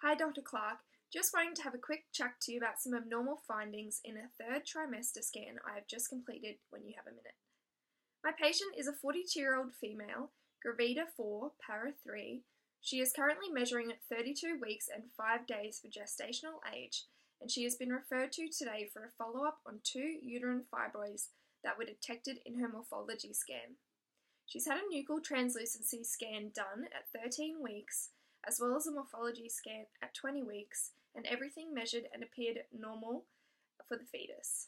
Hi, Dr. Clark. Just wanting to have a quick chat to you about some abnormal findings in a third trimester scan I have just completed when you have a minute. My patient is a 42-year-old female, gravida 4, para 3. She is currently measuring at 32 weeks and 5 days for gestational age, and she has been referred to today for a follow-up on 2 uterine fibroids that were detected in her morphology scan. She's had a nuchal translucency scan done at 13 weeks, as well as a morphology scan at 20 weeks, and everything measured and appeared normal for the fetus.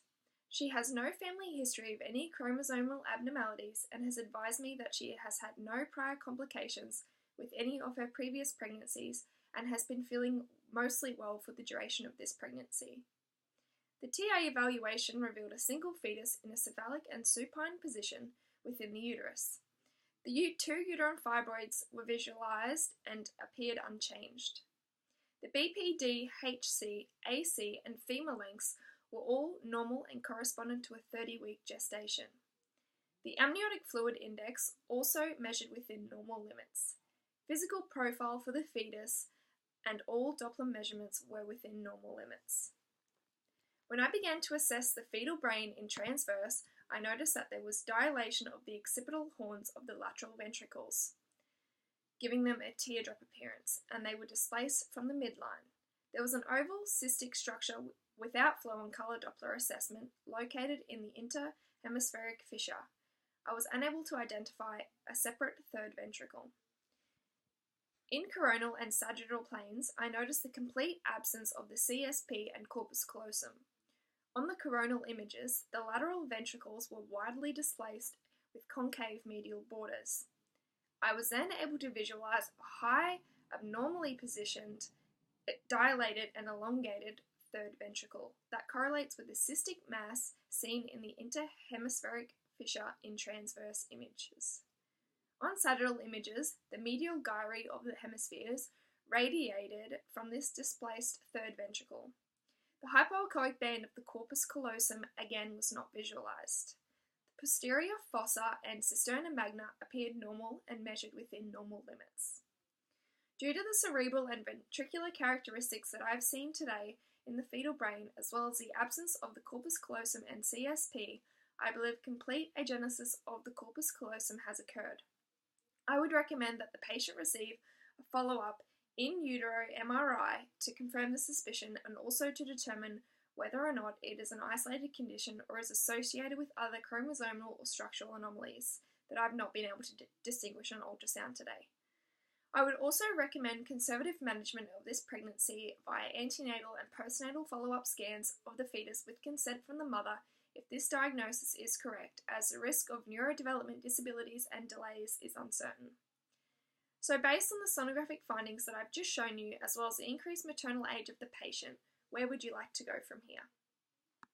She has no family history of any chromosomal abnormalities and has advised me that she has had no prior complications with any of her previous pregnancies and has been feeling mostly well for the duration of this pregnancy. The TA evaluation revealed a single fetus in a cephalic and supine position within the uterus. The 2 uterine fibroids were visualized and appeared unchanged. The BPD, HC, AC, and femur lengths were all normal and corresponded to a 30-week gestation. The amniotic fluid index also measured within normal limits. Physical profile for the fetus and all Doppler measurements were within normal limits. When I began to assess the fetal brain in transverse, I noticed that there was dilation of the occipital horns of the lateral ventricles, giving them a teardrop appearance, and they were displaced from the midline. There was an oval cystic structure without flow and color Doppler assessment located in the interhemispheric fissure. I was unable to identify a separate third ventricle. In coronal and sagittal planes, I noticed the complete absence of the CSP and corpus callosum. On the coronal images, the lateral ventricles were widely displaced with concave medial borders. I was then able to visualize a high, abnormally positioned, dilated and elongated third ventricle that correlates with the cystic mass seen in the interhemispheric fissure in transverse images. On sagittal images, the medial gyri of the hemispheres radiated from this displaced third ventricle. The hypoechoic band of the corpus callosum again was not visualized. The posterior fossa and cisterna magna appeared normal and measured within normal limits. Due to the cerebral and ventricular characteristics that I have seen today in the fetal brain, as well as the absence of the corpus callosum and CSP, I believe complete agenesis of the corpus callosum has occurred. I would recommend that the patient receive a follow-up in utero MRI to confirm the suspicion and also to determine whether or not it is an isolated condition or is associated with other chromosomal or structural anomalies that I've not been able to distinguish on ultrasound today. I would also recommend conservative management of this pregnancy via antenatal and postnatal follow-up scans of the fetus with consent from the mother if this diagnosis is correct, as the risk of neurodevelopment disabilities and delays is uncertain. So based on the sonographic findings that I've just shown you, as well as the increased maternal age of the patient, where would you like to go from here?